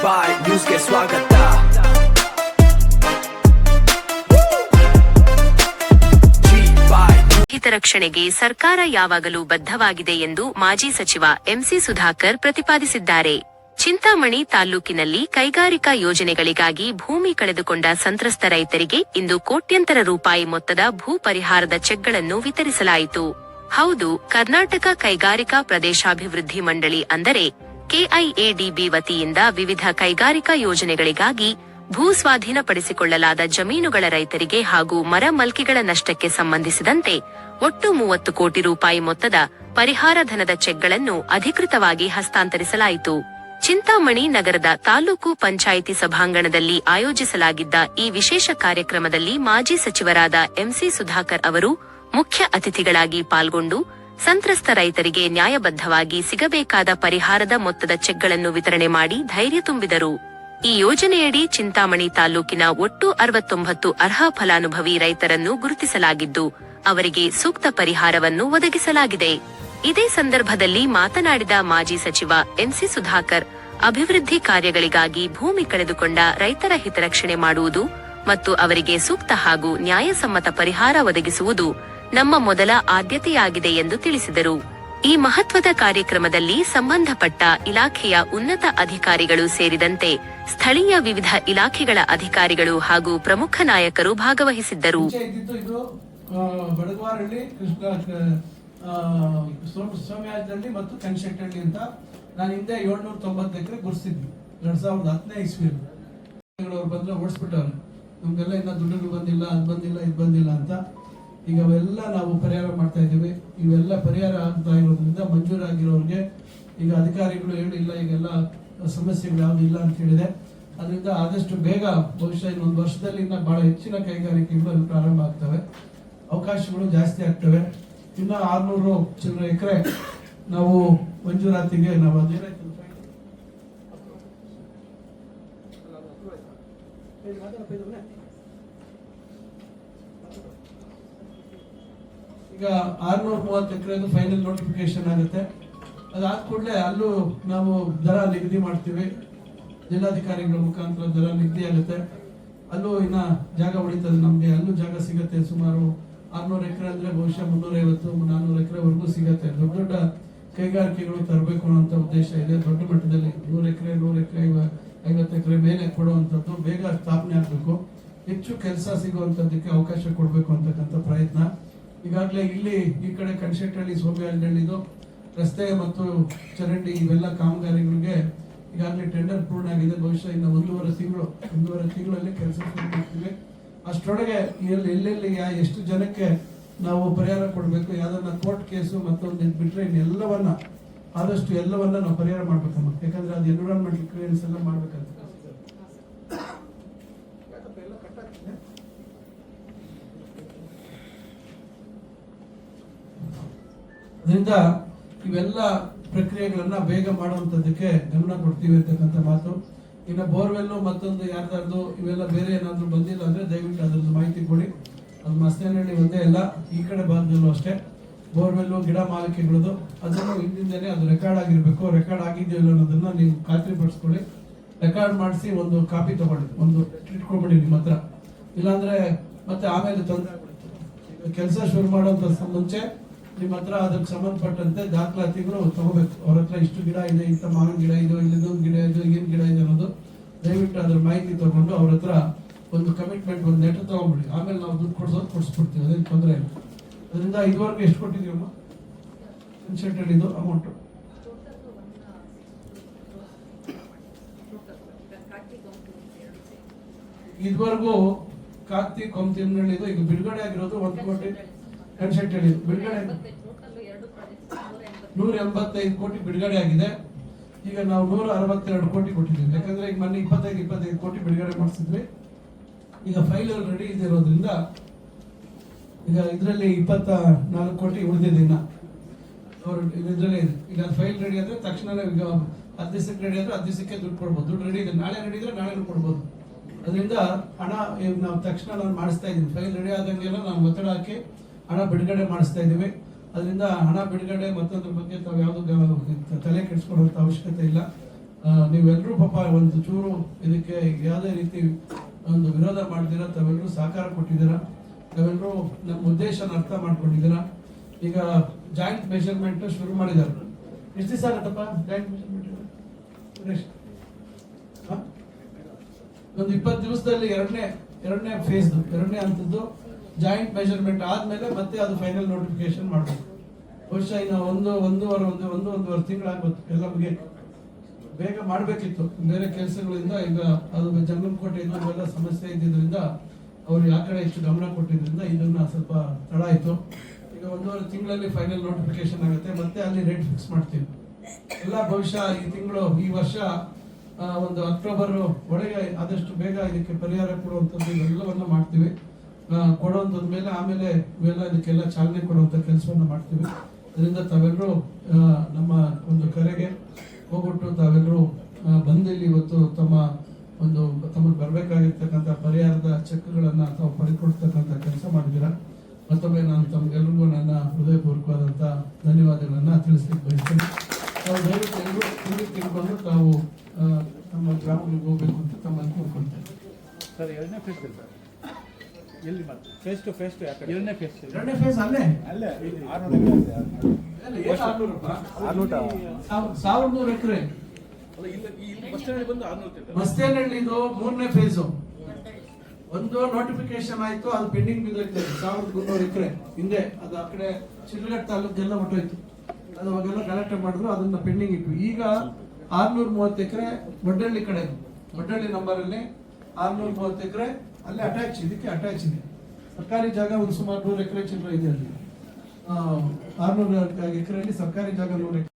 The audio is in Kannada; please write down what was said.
ಬಾಯ್ ನ್ಯೂಸ್ಗೆ ಸ್ವಾಗತ. ಹಿತರಕ್ಷಣೆಗೆ ಸರ್ಕಾರ ಯಾವಾಗಲೂ ಬದ್ಧವಾಗಿದೆ ಎಂದು ಮಾಜಿ ಸಚಿವ ಎಂಸಿ ಸುಧಾಕರ್ ಪ್ರತಿಪಾದಿಸಿದ್ದಾರೆ. ಚಿಂತಾಮಣಿ ತಾಲ್ಲೂಕಿನಲ್ಲಿ ಕೈಗಾರಿಕಾ ಯೋಜನೆಗಳಿಗಾಗಿ ಭೂಮಿ ಕಳೆದುಕೊಂಡ ಸಂತ್ರಸ್ತ ರೈತರಿಗೆ ಇಂದು ಕೋಟ್ಯಂತರ ರೂಪಾಯಿ ಮೊತ್ತದ ಭೂ ಪರಿಹಾರದ ಚೆಕ್ಗಳನ್ನು ವಿತರಿಸಲಾಯಿತು. ಹೌದು, ಕರ್ನಾಟಕ ಕೈಗಾರಿಕಾ ಪ್ರದೇಶಾಭಿವೃದ್ಧಿ ಮಂಡಳಿ ಅಂದರೆ ಕೆಐಎಡಿಬಿ ವತಿಯಿಂದ ವಿವಿಧ ಕೈಗಾರಿಕಾ ಯೋಜನೆಗಳಿಗಾಗಿ ಭೂ ಸ್ವಾಧೀನಪಡಿಸಿಕೊಳ್ಳಲಾದ ಜಮೀನುಗಳ ರೈತರಿಗೆ ಹಾಗೂ ಮರ ಮಲ್ಕಿಗಳ ನಷ್ಟಕ್ಕೆ ಸಂಬಂಧಿಸಿದಂತೆ ಒಟ್ಟು 30 ಕೋಟಿ ರೂಪಾಯಿ ಮೊತ್ತದ ಪರಿಹಾರ ಧನದ ಚೆಕ್ಗಳನ್ನು ಅಧಿಕೃತವಾಗಿ ಹಸ್ತಾಂತರಿಸಲಾಯಿತು. ಚಿಂತಾಮಣಿ ನಗರದ ತಾಲೂಕು ಪಂಚಾಯಿತಿ ಸಭಾಂಗಣದಲ್ಲಿ ಆಯೋಜಿಸಲಾಗಿದ್ದ ಈ ವಿಶೇಷ ಕಾರ್ಯಕ್ರಮದಲ್ಲಿ ಮಾಜಿ ಸಚಿವರಾದ ಎಂಸಿ ಸುಧಾಕರ್ ಅವರು ಮುಖ್ಯ ಅತಿಥಿಗಳಾಗಿ ಪಾಲ್ಗೊಂಡು ಸಂತ್ರಸ್ತ ರೈತರಿಗೆ ನ್ಯಾಯಬದ್ಧವಾಗಿ ಸಿಗಬೇಕಾದ ಪರಿಹಾರದ ಮೊತ್ತದ ಚೆಕ್ಗಳನ್ನು ವಿತರಣೆ ಮಾಡಿ ಧೈರ್ಯ ತುಂಬಿದರು. ಈ ಯೋಜನೆಯಡಿ ಚಿಂತಾಮಣಿ ತಾಲೂಕಿನ ಒಟ್ಟು 69 ಅರ್ಹ ಫಲಾನುಭವಿ ರೈತರನ್ನು ಗುರುತಿಸಲಾಗಿದ್ದು, ಅವರಿಗೆ ಸೂಕ್ತ ಪರಿಹಾರವನ್ನು ಒದಗಿಸಲಾಗಿದೆ. ಇದೇ ಸಂದರ್ಭದಲ್ಲಿ ಮಾತನಾಡಿದ ಮಾಜಿ ಸಚಿವ ಎಂಸಿ ಸುಧಾಕರ್, ಅಭಿವೃದ್ಧಿ ಕಾರ್ಯಗಳಿಗಾಗಿ ಭೂಮಿ ಕಳೆದುಕೊಂಡ ರೈತರ ಹಿತರಕ್ಷಣೆ ಮಾಡುವುದು ಮತ್ತು ಅವರಿಗೆ ಸೂಕ್ತ ಹಾಗೂ ನ್ಯಾಯಸಮ್ಮತ ಪರಿಹಾರ ಒದಗಿಸುವುದು ನಮ್ಮ ಮೊದಲ ಆದ್ಯತೆಯಾಗಿದೆ ಎಂದು ತಿಳಿಸಿದರು. ಈ ಮಹತ್ವದ ಕಾರ್ಯಕ್ರಮದಲ್ಲಿ ಸಂಬಂಧಪಟ್ಟ ಇಲಾಖೆಯ ಉನ್ನತ ಅಧಿಕಾರಿಗಳು ಸೇರಿದಂತೆ ಸ್ಥಳೀಯ ವಿವಿಧ ಇಲಾಖೆಗಳ ಅಧಿಕಾರಿಗಳು ಹಾಗೂ ಪ್ರಮುಖ ನಾಯಕರು ಭಾಗವಹಿಸಿದ್ದರು. ಸೋಮ್ಯಾಜಲ್ಲಿ ಮತ್ತು ಕನ್ಶೆಟ್ಟಳ್ಳಿ ಅಂತ ನಾನು ಹಿಂದೆ 790 ಎಕರೆ ಗುರ್ಸಿದ್ವಿ 2010ನೇ ಇಸ್ವಿಯಲ್ಲಿ. ಅವ್ರು ಬಂದ್ರೆ ಓಡಿಸ್ಬಿಟ್ಟವ್ರು, ನಮ್ಗೆಲ್ಲ ಇನ್ನ ದುಡ್ಡು ಬಂದಿಲ್ಲ, ಅದು ಬಂದಿಲ್ಲ, ಇದು ಬಂದಿಲ್ಲ ಅಂತ. ಈಗ ಅವೆಲ್ಲ ನಾವು ಪರಿಹಾರ ಮಾಡ್ತಾ ಇದ್ದೀವಿ. ಇವೆಲ್ಲ ಪರಿಹಾರ ಆಗ್ತಾ ಇರೋದ್ರಿಂದ ಮಂಜೂರಾಗಿರೋರಿಗೆ ಈಗ ಅಧಿಕಾರಿಗಳು ಹೇಳಿಲ್ಲ, ಈಗೆಲ್ಲ ಸಮಸ್ಯೆಗಳು ಯಾವ್ದು ಇಲ್ಲ ಅಂತ ಹೇಳಿದೆ. ಅದರಿಂದ ಆದಷ್ಟು ಬೇಗ ಬಹುಶಃ ಇನ್ನೊಂದು ವರ್ಷದಲ್ಲಿ ಇನ್ನ ಬಹಳ ಹೆಚ್ಚಿನ ಕೈಗಾರಿಕೆಗಳು ಪ್ರಾರಂಭ ಆಗ್ತವೆ, ಅವಕಾಶಗಳು ಜಾಸ್ತಿ ಆಗ್ತವೆ. ಇನ್ನ 600 ಚಿಲ್ಲರೆ ಎಕರೆ ನಾವು ಮಂಜೂರಾತಿಗೆ ನಾವು ಈಗ 630 ಎಕರೆದು ಫೈನಲ್ ನೋಟಿಫಿಕೇಶನ್ ಆಗುತ್ತೆ. ಅದಾದ ಕೂಡಲೇ ಅಲ್ಲೂ ನಾವು ದರ ನಿಗದಿ ಮಾಡ್ತೀವಿ, ಜಿಲ್ಲಾಧಿಕಾರಿಗಳ ಮುಖಾಂತರ ದರ ನಿಗದಿ ಆಗುತ್ತೆ. ಅಲ್ಲೂ ಇನ್ನ ಜಾಗ ಉಳಿತದೆ ನಮ್ಗೆ, ಅಲ್ಲೂ ಜಾಗ ಸಿಗುತ್ತೆ. ಸುಮಾರು 600 ಎಕರೆ ಅಂದ್ರೆ ಬಹುಶಃ 350-400 ಎಕರೆವರೆಗೂ ಸಿಗುತ್ತೆ. ದೊಡ್ಡ ದೊಡ್ಡ ಕೈಗಾರಿಕೆಗಳು ತರಬೇಕು ಅನ್ನೋ ಉದ್ದೇಶ ಇದೆ. ದೊಡ್ಡ ಮಟ್ಟದಲ್ಲಿ 100 ಎಕರೆ 50 ಎಕರೆ ಮೇಲೆ ಕೊಡುವಂಥದ್ದು ಬೇಗ ಸ್ಥಾಪನೆ ಆಗಬೇಕು, ಹೆಚ್ಚು ಕೆಲಸ ಸಿಗುವಂತದ್ದಕ್ಕೆ ಅವಕಾಶ ಕೊಡಬೇಕು ಅಂತಕ್ಕಂಥ ಪ್ರಯತ್ನ. ಈಗಾಗಲೇ ಇಲ್ಲಿ ಈ ಕಡೆ ಕನ್ಶೆಟ್ಟಳ್ಳಿ ಸೋಮ್ಯಾಜನಹಳ್ಳಿದು ರಸ್ತೆ ಮತ್ತು ಚರಂಡಿ ಇವೆಲ್ಲ ಕಾಮಗಾರಿಗಳಿಗೆ ಈಗಾಗಲೇ ಟೆಂಡರ್ ಪೂರ್ಣ ಆಗಿದೆ. ಬಹುಶಃ ಇನ್ನು 1.5 ತಿಂಗಳಲ್ಲಿ ಕೆಲಸ ಶುರು ಮಾಡ್ತೀವಿ. ಅಷ್ಟರೊಳಗೆ ಎಲ್ಲೆಲ್ಲಿ ಎಷ್ಟು ಜನಕ್ಕೆ ನಾವು ಪರಿಹಾರ ಕೊಡಬೇಕು, ಯಾವ್ದನ್ನ ಕೋರ್ಟ್ ಕೇಸು ಮತ್ತೊಂದು ಬಿಟ್ರೆ ಇನ್ನೆಲ್ಲವನ್ನ ಆದಷ್ಟು ಎಲ್ಲವನ್ನ ನಾವು ಪರಿಹಾರ ಮಾಡ್ಬೇಕಮ್ಮ. ಯಾಕಂದ್ರೆ ಅದು ಎನ್ವಿರಾನ್ಮೆಂಟಲ್ ಕ್ಲಿಯರೆನ್ಸ್ ಎಲ್ಲ ಮಾಡ್ಬೇಕಂತ. ಅದರಿಂದ ಇವೆಲ್ಲ ಪ್ರಕ್ರಿಯೆಗಳನ್ನ ಬೇಗ ಮಾಡುವಂತದಕ್ಕೆ ಗಮನ ಕೊಡ್ತೀವಿ ಅಂತಕ್ಕಂಥ ಮಾತು. ಇನ್ನು ಬೋರ್ವೆಲ್ಲು ಮತ್ತೊಂದು ಯಾರ್ದಾರ್ದು ಇವೆಲ್ಲ ಬೇರೆ ಏನಾದ್ರು ಬಂದಿಲ್ಲ ಅಂದ್ರೆ ದಯವಿಟ್ಟು ಅದ್ರದ್ದು ಮಾಹಿತಿ ಕೊಡಿ. ಅದು ಮಸ್ತಾನಹಳ್ಳಿ ಒಂದೇ ಇಲ್ಲ, ಈ ಕಡೆ ಭಾಗದಲ್ಲೂ ಅಷ್ಟೇ ಬೋರ್ವೆಲ್ಲು ಗಿಡ ಮಾಲಿಕೆಗಳದು ಅದನ್ನು ಹಿಂದಿಂದನೇ ಅದು ರೆಕಾರ್ಡ್ ಆಗಿರ್ಬೇಕು. ರೆಕಾರ್ಡ್ ಆಗಿದೆಯೋ ಅನ್ನೋದನ್ನ ನೀವು ಖಾತ್ರಿ ಪಡಿಸ್ಕೊಳ್ಳಿ. ರೆಕಾರ್ಡ್ ಮಾಡಿಸಿ ಒಂದು ಕಾಪಿ ತಗೊಳ್ಳಿ, ಒಂದು ಇಟ್ಕೊಂಡ್ಬಿಡಿ ನಿಮ್ಮ ಹತ್ರ. ಇಲ್ಲಾಂದ್ರೆ ಮತ್ತೆ ಆಮೇಲೆ ತೊಂದರೆ ಕೆಲಸ ಶುರು ಮಾಡೋಂಥ ಮುಂಚೆ ನಿಮ್ಮ ಹತ್ರ ಅದಕ್ಕೆ ಸಂಬಂಧಪಟ್ಟಂತೆ ದಾಖಲಾತಿಗಳು ತಗೋಬೇಕು. ಅವ್ರ ಹತ್ರ ಇಷ್ಟು ಗಿಡ ಇದೆ, ಇಂಥ ಮಾವಿನ ಗಿಡ ಇದೆ, ಇಲ್ಲದೊಂದು ಗಿಡ ಇದೆ, ಏನ್ ಗಿಡ ಇದೆ ಅನ್ನೋದು ದಯವಿಟ್ಟು ಅದ್ರ ಮಾಹಿತಿ ತಗೊಂಡು ಅವ್ರ ಹತ್ರ ಒಂದು ಕಮಿಟ್ಮೆಂಟ್, ಒಂದು ಲೆಟರ್ ತಗೊಂಡ್ಬಿಡಿ. ಆಮೇಲೆ ನಾವು ದುಡ್ಡು ಕೊಡಿಸ್ಬಿಡ್ತೀವಿ, ಅದೇನು ತೊಂದರೆ ಇಲ್ಲ. ಅದರಿಂದ ಇದುವರೆಗೂ ಎಷ್ಟು ಕೊಟ್ಟಿದ್ದೀವಮ್ಮ ಕನ್ಸಲ್ಟೆಂಟ್ ಅಮೌಂಟು? ಇದುವರೆಗೂ ಕಾಕ್ತಿ ಕೊಂತಿನಹಳ್ಳಿದು ಈಗ ಬಿಡುಗಡೆ ಆಗಿರೋದು 1 ಕೋಟಿ. ಕನ್ಸಲ್ಟೆಂಟ್ ಬಿಡುಗಡೆ 185 ಕೋಟಿ ಬಿಡುಗಡೆ ಆಗಿದೆ. ಈಗ ನಾವು 162 ಕೋಟಿ ಕೊಟ್ಟಿದ್ದೀವಿ. ಯಾಕಂದ್ರೆ ಈಗ ಮೊನ್ನೆ 25 ಕೋಟಿ ಬಿಡುಗಡೆ ಮಾಡಿಸಿದ್ವಿ. ಈಗ ಫೈಲ್ ರೆಡಿ ಇರೋದ್ರಿಂದ ಈಗ ಇದರಲ್ಲಿ 24 ಕೋಟಿ ಉಳಿದಿದೆ. ಇನ್ನ ಅವರು ಇದರಲ್ಲೇ ಇದೆ. ಈಗ ಫೈಲ್ ರೆಡಿ ಆದ್ರೆ ತಕ್ಷಣ ಈಗ 10 ದಿವಸಕ್ಕೆ ರೆಡಿ ಆದ್ರೆ 10 ದಿವಸಕ್ಕೆ ದುಡ್ಡು ಕೊಡ್ಬೋದು. ದುಡ್ಡು ರೆಡಿ ಇದೆ, ನಾಳೆ ರೆಡಿ ಇದ್ರೆ ನಾಳೆ ಕೊಡ್ಬೋದು. ಅದರಿಂದ ಹಣ ನಾವು ತಕ್ಷಣ ನಾನು ಮಾಡಿಸ್ತಾ ಇದ್ದೀನಿ. ಫೈಲ್ ರೆಡಿ ಆದಂಗೆಲ್ಲ ನಾವು ಒತ್ತಡ ಹಾಕಿ ಹಣ ಬಿಡುಗಡೆ ಮಾಡಿಸ್ತಾ ಇದ್ದೀವಿ. ಅದರಿಂದ ಹಣ ಬಿಡುಗಡೆ ಮತ್ತೊಂದ್ರ ಬಗ್ಗೆ ತಾವು ಯಾವುದು ತಲೆ ಕೆಡಿಸ್ಕೊಳ್ಳುವಂತ ಅವಶ್ಯಕತೆ ಇಲ್ಲ. ನೀವೆಲ್ಲರೂ ಪಾಪ ಒಂದು ಚೂರು ಇದಕ್ಕೆ ಯಾವುದೇ ರೀತಿ ಒಂದು ವಿರೋಧ ಮಾಡ್ತೀರಾ, ತಾವೆಲ್ಲರೂ ಸಹಕಾರ ಕೊಟ್ಟಿದ್ದೀರಾ, ತಾವೆಲ್ಲರೂ ನಮ್ಮ ಉದ್ದೇಶನ ಅರ್ಥ ಮಾಡ್ಕೊಂಡಿದ್ದೀರಾ. ಈಗ ಜಾಯಿಂಟ್ ಮೆಷರ್ಮೆಂಟ್ ಶುರು ಮಾಡಿದ್ದಾರೆ. ಎಷ್ಟು ದಿವಸ ಆಗುತ್ತಪ್ಪ ಜಾಯಿಂಟ್ ಮೆಷರ್ಮೆಂಟ್? ಒಂದು 20 ದಿವಸದಲ್ಲಿ ಎರಡನೇ ಫೇಸ್, ಎರಡನೇ ಹಂತದ್ದು ಜಾಯಿಂಟ್ ಮೆಷರ್ಮೆಂಟ್ ಆದ್ಮೇಲೆ ಮತ್ತೆ ಅದು ಫೈನಲ್ ನೋಟಿಫಿಕೇಶನ್ ಮಾಡಬೇಕು. ಬಹುಶಃ ಇನ್ನು ಒಂದೂವರೆ ತಿಂಗಳಾಗ್ಬೋದು ಎಲ್ಲ ಮುಗಿಯಕ್ಕೆ. ಬೇಗ ಮಾಡಬೇಕಿತ್ತು, ಬೇರೆ ಕೆಲಸಗಳಿಂದ. ಈಗ ಅದು ಜಂಗಮಕೋಟೆ ಎಲ್ಲ ಸಮಸ್ಯೆ ಇದ್ದಿದ್ದರಿಂದ ಅವರು ಆ ಕಡೆ ಹೆಚ್ಚು ಗಮನ ಕೊಟ್ಟಿದ್ರಿಂದ ಇದನ್ನ ಸ್ವಲ್ಪ ತಡ ಆಯ್ತು. ಈಗ 1.5 ತಿಂಗಳಲ್ಲಿ ಫೈನಲ್ ನೋಟಿಫಿಕೇಶನ್ ಆಗುತ್ತೆ, ಮತ್ತೆ ಅಲ್ಲಿ ರೇಟ್ ಫಿಕ್ಸ್ ಮಾಡ್ತೀವಿ ಎಲ್ಲ. ಬಹುಶಃ ಈ ವರ್ಷ ಒಂದು ಅಕ್ಟೋಬರ್ ಒಳಗೆ ಆದಷ್ಟು ಬೇಗ ಇದಕ್ಕೆ ಪರಿಹಾರ ಕೊಡುವಂಥದ್ದು ಇವೆಲ್ಲವನ್ನು ಮಾಡ್ತೀವಿ. ಕೊಡುವಂಥದ್ದು ಮೇಲೆ ಆಮೇಲೆ ಇವೆಲ್ಲ ಇದಕ್ಕೆಲ್ಲ ಚಾಲನೆ ಕೊಡುವಂಥ ಕೆಲಸವನ್ನು ಮಾಡ್ತೀವಿ. ಅದರಿಂದ ತಾವೆಲ್ಲರೂ ನಮ್ಮ ಒಂದು ಕರೆಗೆ ಹೋಗ್ಬಿಟ್ಟು ತಾವೆಲ್ಲರೂ ಬಂದಿಲ್ಲಿ ಇವತ್ತು ತಮಗೆ ಬರಬೇಕಾಗಿರ್ತಕ್ಕಂಥ ಪರಿಹಾರದ ಚೆಕ್ಗಳನ್ನು ತಾವು ಪಡೆದುಕೊಡ್ತಕ್ಕಂಥ ಕೆಲಸ ಮಾಡಿದ್ದೀರಾ. ಮತ್ತೊಮ್ಮೆ ನಾನು ತಮಗೆಲ್ಲರಿಗೂ ನನ್ನ ಹೃದಯಪೂರ್ವಕವಾದಂಥ ಧನ್ಯವಾದಗಳನ್ನು ತಿಳಿಸ್ಲಿಕ್ಕೆ ಬಯಸ್ತೇನೆ. ತಾವು ದಯವಿಟ್ಟು ಎಲ್ಲರೂ ತಿಳ್ಕೊಂಡು ತಾವು ನಮ್ಮ ಗ್ರಾಮಗಳಿಗೆ ಹೋಗಬೇಕು ಅಂತ ತಮ್ಮನ್ನು ಕೋರ್ಕೊಳ್ತೇನೆ. ಸರ್, ಎರಡನೇ ಫೇಸ್ ಸರ್ ಎಲ್ಲಿ ಮತ್ತೆ ಫೇಸ್ ಟು ಫೇಸ್ ಎರಡನೇ ಫೇಸ್ ಅಲ್ಲೇ 1100 ಎಕರೆ ಮಸ್ತೇನಹಳ್ಳಿ. ಇದು 3ನೇ ಫೇಸು. ಒಂದು ನೋಟಿಫಿಕೇಶನ್ ಆಯ್ತು, ಅದು ಪೆಂಡಿಂಗ್ ಬಿದ್ದೋಯ್ತು. 1300 ಎಕರೆ ಹಿಂದೆ ಅದು ಆ ಕಡೆ ಶಿಡ್ಲಘಟ್ಟ ತಾಲೂಕೆಲ್ಲ ಹೊಟ್ಟೋಯ್ತು. ಅದು ಅವಾಗೆಲ್ಲ ಗಲಾಟೆ ಮಾಡಿದ್ರು, ಅದನ್ನ ಪೆಂಡಿಂಗ್ ಇಟ್ಟು. ಈಗ 630 ಎಕರೆ ಒಡ್ಡಳ್ಳಿ ಕಡೆ, ಒಡ್ಡಳ್ಳಿ ನಂಬರ್ ಅಲ್ಲಿ 630 ಎಕರೆ ಅಲ್ಲೇ ಇದಕ್ಕೆ ಅಟ್ಯಾಚ್ ಇದೆ. ಸರ್ಕಾರಿ ಜಾಗ ಒಂದು ಸುಮಾರು 100 ಎಕರೆ ಚಿಲ್ಲರೆ ಇದೆ ಅಲ್ಲಿ. 600 ಎಕರೆಯಲ್ಲಿ ಸರ್ಕಾರಿ ಜಾಗ 100 ಎಕರೆ.